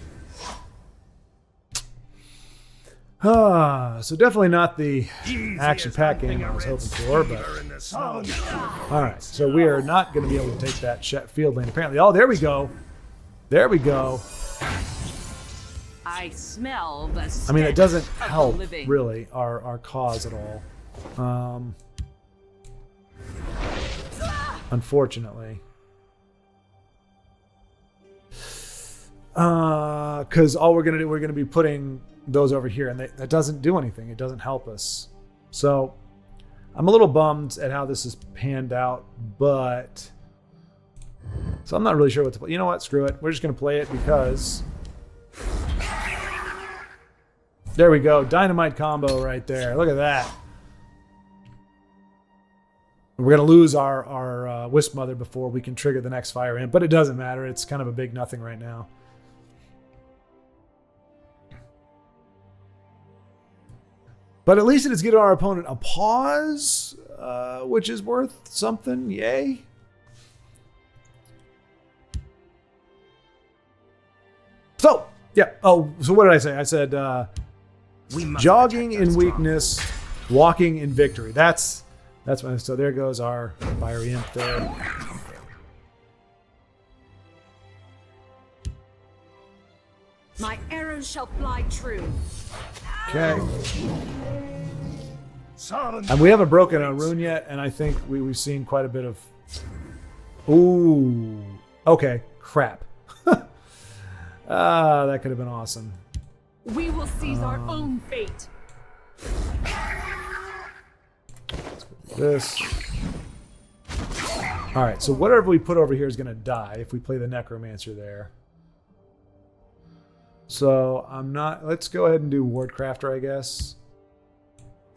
So definitely not the action-packed game I was hoping for, but... Alright, so we are not going to be able to take that field lane, apparently. Oh, there we go. There we go. I smell the I mean, it doesn't stench of the help, living. really, our cause at all. Unfortunately. Because all we're going to do, we're going to be putting those over here, and that doesn't do anything. It doesn't help us. So I'm a little bummed at how this has panned out, but... So I'm not really sure what to play. You know what? Screw it. We're just going to play it because... There we go. Dynamite combo right there. Look at that. We're going to lose our Wisp Mother before we can trigger the next Fire Imp, but it doesn't matter. It's kind of a big nothing right now. But at least it is giving our opponent a pause, which is worth something. Yay. So, yeah. Oh, so what did I say? I said jogging in weakness, walking in victory. That's my... So there goes our Fiery Imp there. My arrows shall fly true. Okay. And we haven't broken a rune yet, and I think we've seen quite a bit of... Ooh. Okay. Crap. That could have been awesome. We will seize our own fate. This. All right, so whatever we put over here is going to die if we play the Necromancer there. So I'm not... Let's go ahead and do Wardcrafter, I guess.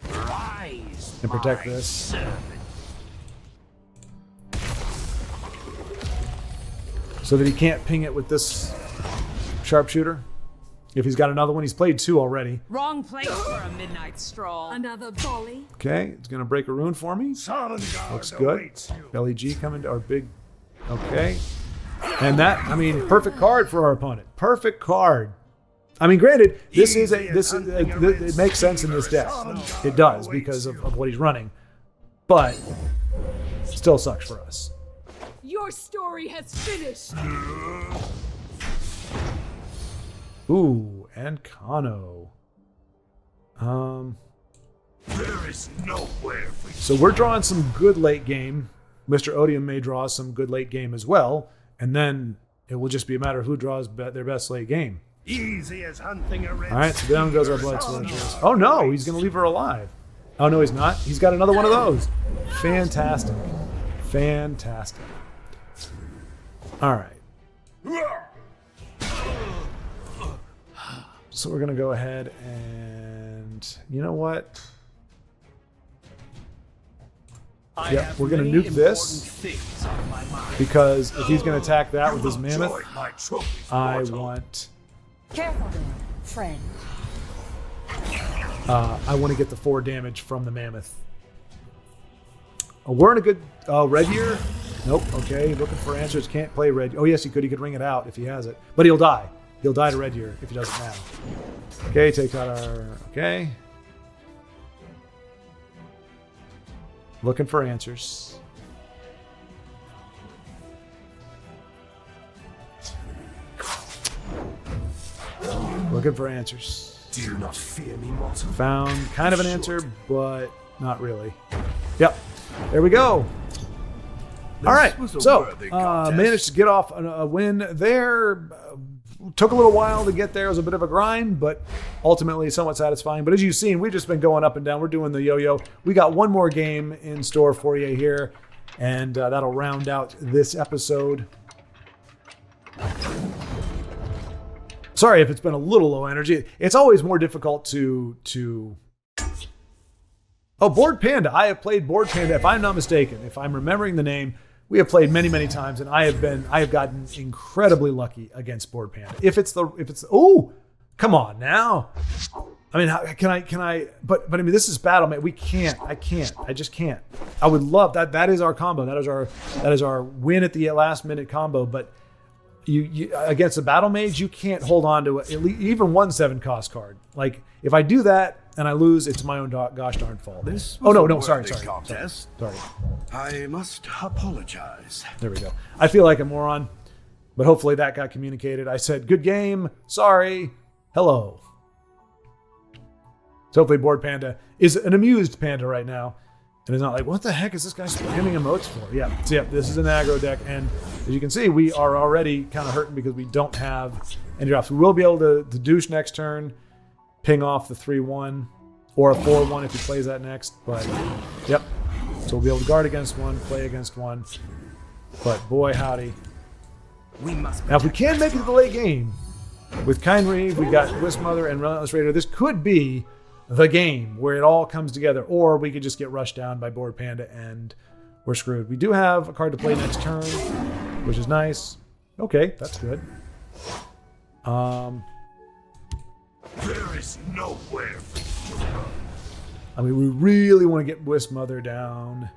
Rise, And protect my this. servant. So that he can't ping it with this Sharpshooter. If he's got another one, he's played 2 already. Wrong place for a midnight stroll. Another volley. Okay, it's going to break a rune for me. Looks good. Belly G coming to our big... Okay. And that, I mean, perfect card for our opponent. Perfect card. I mean, granted, it makes sense in this deck. It does because of what he's running. But still sucks for us. Your story has finished. Ooh, and Kano. There is nowhere for you. So we're drawing some good late game. Mr. Odium may draw some good late game as well, and then it will just be a matter of who draws their best late game. Easy as hunting a red. All right, so down goes our blood soldiers. Oh no, he's going to leave her alive. Oh no, he's not. He's got another one of those. Fantastic. Fantastic. All right. So we're going to go ahead and, you know what? Yeah, we're going to nuke this because if he's going to attack that with his mammoth, I want... Careful there, friend. I want to get the 4 damage from the mammoth. Oh, we're in a good red year. Nope. Okay, looking for answers. Can't play red. Oh yes, he could. He could ring it out if he has it, but he'll die. He'll die to red year if he does it now. Okay, takes out our. Okay. Looking for answers. Looking for answers. Do you not fear me, mortal? Found kind of an answer, but not really. Yep. There we go. All right. So, managed to get off a win there. Took a little while to get there. It was a bit of a grind, but ultimately somewhat satisfying. But as you've seen, we've just been going up and down. We're doing the yo-yo. We got one more game in store for you here, and that'll round out this episode. Sorry if it's been a little low energy. It's always more difficult to... Oh, Board Panda. I have played Board Panda, if I'm not mistaken. If I'm remembering the name, we have played many, many times, and I have gotten incredibly lucky against Board Panda. If it's oh, come on now. I mean, how can I? But I mean, this is battle, man. I just can't. I would love that. That is our combo. That is our win at the last minute combo. But you against a battle mage, you can't hold on to even 1 7 cost card. Like if I do that and I lose, it's my own gosh darn fault. Sorry. I must apologize. There we go. I feel like a moron, but hopefully that got communicated. I said, good game, sorry, hello. So hopefully Board Panda is an amused panda right now, and is not like, what the heck is this guy spamming emotes for? Yeah, so yeah, this is an aggro deck, and as you can see, we are already kind of hurting because we don't have any drops. We will be able to douche next turn, ping off the 3-1, or a 4-1 if he plays that next, but yep. So we'll be able to guard against one, play against one. But boy, howdy. Now, if we can make it to the late game, with Kind Reeve, we got Wisp Mother and Relentless Raider, this could be the game where it all comes together. Or we could just get rushed down by Board Panda and we're screwed. We do have a card to play next turn, which is nice. Okay, that's good. There is nowhere for you to run. I mean, we really want to get Wisp Mother down.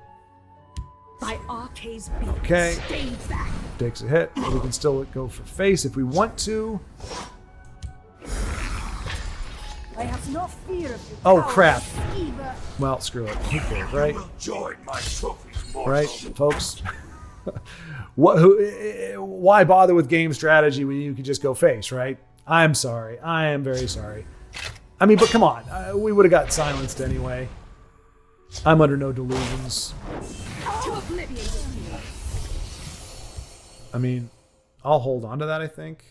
By Arcade's beat. Okay. Stay back. Takes a hit. We can still go for face if we want to. I have no fear of you. Oh, crap. Either. Well, screw it. Who cares, right? You will join my trophies, mortal. Right, folks? Why bother with game strategy when you can just go face, right? I'm sorry. I am very sorry. I mean, but come on. We would have got silenced anyway. I'm under no delusions. To oblivion with you. I mean, I'll hold on to that, I think.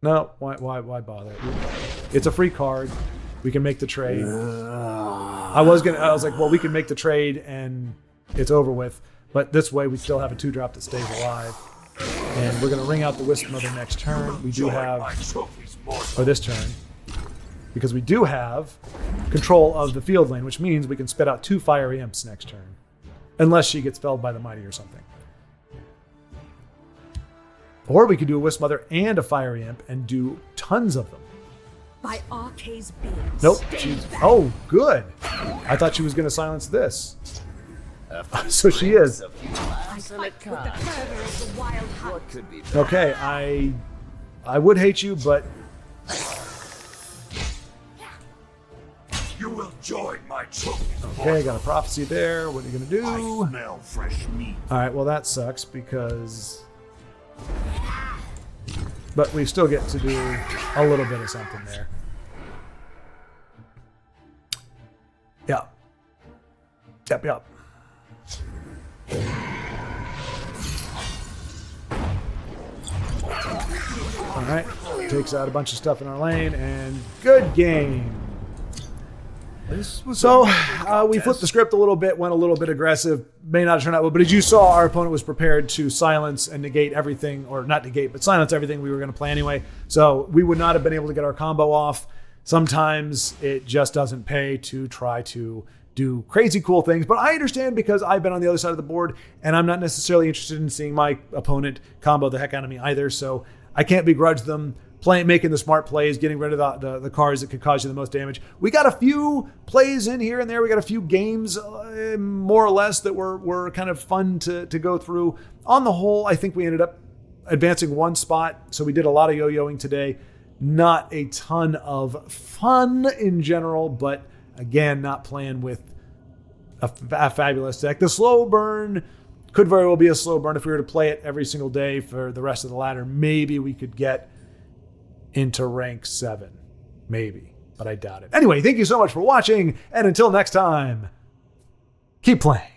No, why bother? It's a free card. We can make the trade. I was like, well, we can make the trade and it's over with. But this way, we still have a 2-drop that stays alive. And we're going to ring out the Wisp Mother next turn. We do have, or this turn, because we do have control of the field lane, which means we can spit out 2 Fiery Imps next turn. Unless she gets felled by the Mighty or something. Or we could do a Wisp Mother and a Fiery Imp and do tons of them. By Arcade's beat. Nope. Oh, good. I thought she was going to silence this. So she is. I fight with the fervor of the wild hunt. Okay, I would hate you, but You will Join my troop. Okay, got a prophecy there. What are you going to I do? smell fresh meat. All right, well, that sucks because... But we still get to do a little bit of something there. Yeah. Yep. All right, takes out a bunch of stuff in our lane, and good game. So we flipped the script a little bit, went a little bit aggressive, may not have turned out well, but as you saw, our opponent was prepared to silence and negate everything, or not negate, but silence everything we were going to play anyway. So we would not have been able to get our combo off. Sometimes it just doesn't pay to try to do crazy cool things, but I understand because I've been on the other side of the board and I'm not necessarily interested in seeing my opponent combo the heck out of me either. So I can't begrudge them making the smart plays, getting rid of the cards that could cause you the most damage. We got a few plays in here and there. We got a few games, more or less, that were kind of fun to go through. On the whole, I think we ended up advancing one spot. So we did a lot of yo-yoing today. Not a ton of fun in general, but again, not playing with a fabulous deck. The slow burn could very well be a slow burn. If we were to play it every single day for the rest of the ladder, maybe we could get into rank 7. Maybe, but I doubt it. Anyway, thank you so much for watching, and until next time, keep playing.